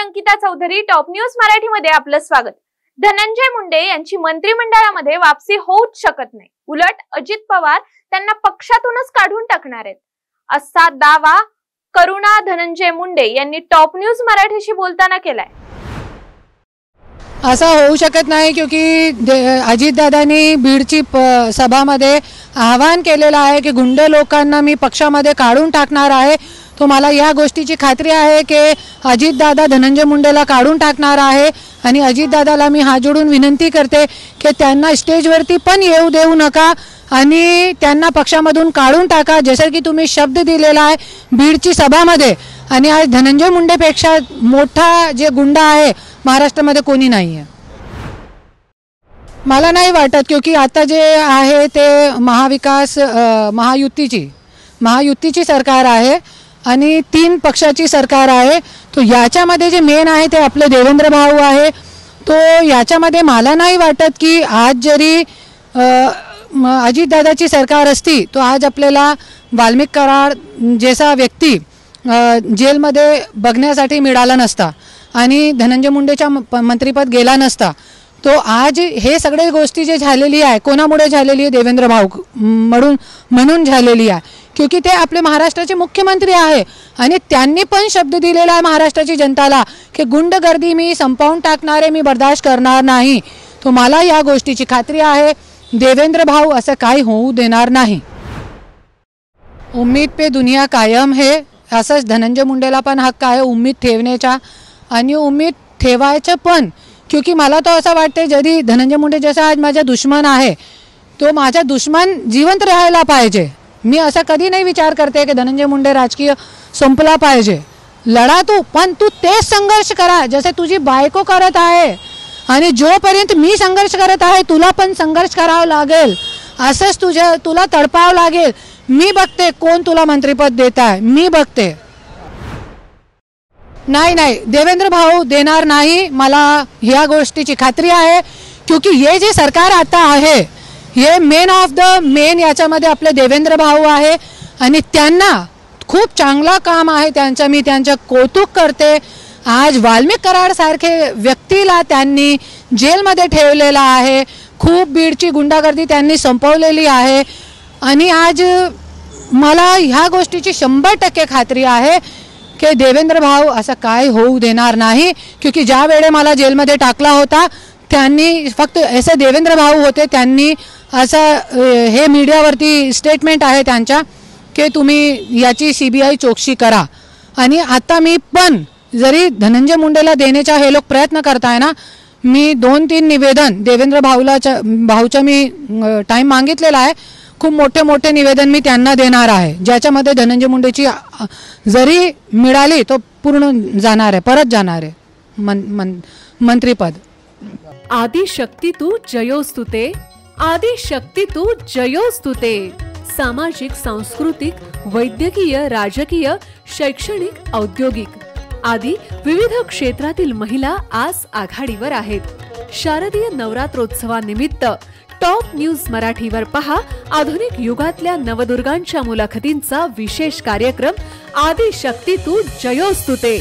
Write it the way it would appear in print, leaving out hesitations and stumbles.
Ankita Chaudhari, top news मराठीमध्ये आपलं स्वागत। धनंजय मुंडे यांची मंत्रिमंडळामध्ये वापसी होऊच शकत नाही, उलट अजित पवार त्यांना पक्षातूनच काढून टाकणार आहेत, असा दावा करुणा धनंजय मुंडे यांनी टॉप न्यूज मराठीशी बोलताना केलाय। ऐसा होऊ शकत नाही, क्योंकि अजितदादांनी बीडची सभामध्ये आवाहन केलेलं आहे की गुंड लोकांना मी पक्षामध्ये काढून टाकणार आहे। तो मला या गोष्टीची खात्री आहे की अजितदादा धनंजय मुंडेला काढून टाकणार आहे आणि अजितदादाला मी हात जोडून विनंती करते की त्यांना स्टेजवरती पण येऊ देऊ नका आणि त्यांना पक्षामधून काढून टाका, जसं की तुम्ही शब्द दिलेला आहे बीडची सभामध्ये। आणि आज धनंजय मुंडेपेक्षा मोठा जे गुंडा आहे महाराष्ट्रामध्ये कोणी नाही आहे, मला नाही वाटत। क्योंकि आता जे आहे ते महायुतीची सरकार आहे आणि 3 पक्षाची सरकार आहे। तो याच्यामध्ये जे मेन आहे ते आपले देवेंद्र भाऊ आहे। तो याच्यामध्ये मला नाही वाटत की आज जरी अजितदादाची सरकार असती तो आज आपल्याला वाल्मिक कराड जैसा व्यक्ती जेलमध्ये बघण्यासाठी मिळाला नसता आणि धनंजय मुंडेच्या मंत्रिपद गेला नसता। तो आज हे सगळे गोष्टी जे झालेली आहे कोणामुळे झालेली आहे, देवेंद्र भाऊ म्हणून झालेली आहे, क्योंकि ते आपले महाराष्ट्राचे मुख्यमंत्री आहे आणि त्यांनी पण शब्द दिलेला आहे महाराष्ट्राची जनताला की गुंडगर्दी मी संपवून टाकणार आहे, मी बर्दाश्त करणार नाही। तो मला या गोष्टीची खात्री आहे देवेंद्र भाऊ असं काही होऊ देणार नाही। उम्मीद पे दुनिया कायम है, असंच धनंजय मुंडेला पण हक्क आहे उम्मीद ठेवण्याचा आणि उम्मीद ठेवायचं पण। क्योंकि मला तो असं वाटते जरी धनंजय मुंडे जसा आज माझा दुश्मन आहे तो माझा दुश्मन जिवंत राहायला पाहिजे। मी असं कधी नाही विचार करते की धनंजय मुंडे राजकीय संपला पाहिजे। लढा तू, पण तू तेच संघर्ष करा जसे तुझी बायको करत आहे आणि जोपर्यंत मी संघर्ष करत आहे तुला पण संघर्ष करावा लागेल, असंच तुला तडपावं लागेल। मी बघते कोण तुला मंत्रिपद देत आहे, मी बघते। नाही देवेंद्र भाऊ देणार नाही, मला ह्या गोष्टीची खात्री आहे। क्योंकि हे जे सरकार आता आहे हे मेन ऑफ द मेन याच्यामध्ये आपले देवेंद्र भाऊ आहे आणि त्यांना खूप चांगला काम आहे त्यांचं, मी त्यांचं कौतुक करते। आज वाल्मिक कराड सारखे व्यक्तीला त्यांनी जेलमध्ये ठेवलेला आहे, खूप बीडची गुंडागर्दी त्यांनी संपवलेली आहे आणि आज मला ह्या गोष्टीची 100% खात्री आहे की देवेंद्र भाऊ असं काय होऊ देणार नाही। क्योंकि ज्या वेळे मला जेलमध्ये टाकला होता त्यांनी फक्त ऐसे देवेंद्र भाऊ होते, त्यांनी असं हे मीडियावरती स्टेटमेंट आहे त्यांच्या की तुम्ही याची CBI चौकशी करा। आणि आता मी पण जरी धनंजय मुंडेला देण्याचा हे लोक प्रयत्न करताय ना, मी 2-3 निवेदन देवेंद्र भाऊचा मी टाइम मागितलेला आहे, खूप मोठे निवेदन मी त्यांना देणार आहे ज्याच्यामध्ये धनंजय मुंडेची जरी मिळाली तो पूर्ण जाणार आहे, परत जाणार आहे मंत्रिपद। आदिशक्ती तू जयोस्तुते, आदिशक्ती तू जयोस्तुते। सामाजिक, सांस्कृतिक, वैद्यकीय, राजकीय, शैक्षणिक, औद्योगिक आदी विविध क्षेत्रातील महिला आज आघाडीवर आहेत। शारदीय नवरात्रोत्सवानिमित्त टॉप न्यूज मराठीवर पहा आधुनिक युगातल्या नवदुर्गांच्या मुलाखतींचा विशेष कार्यक्रम आदिशक्ती तू जयोस्तुते।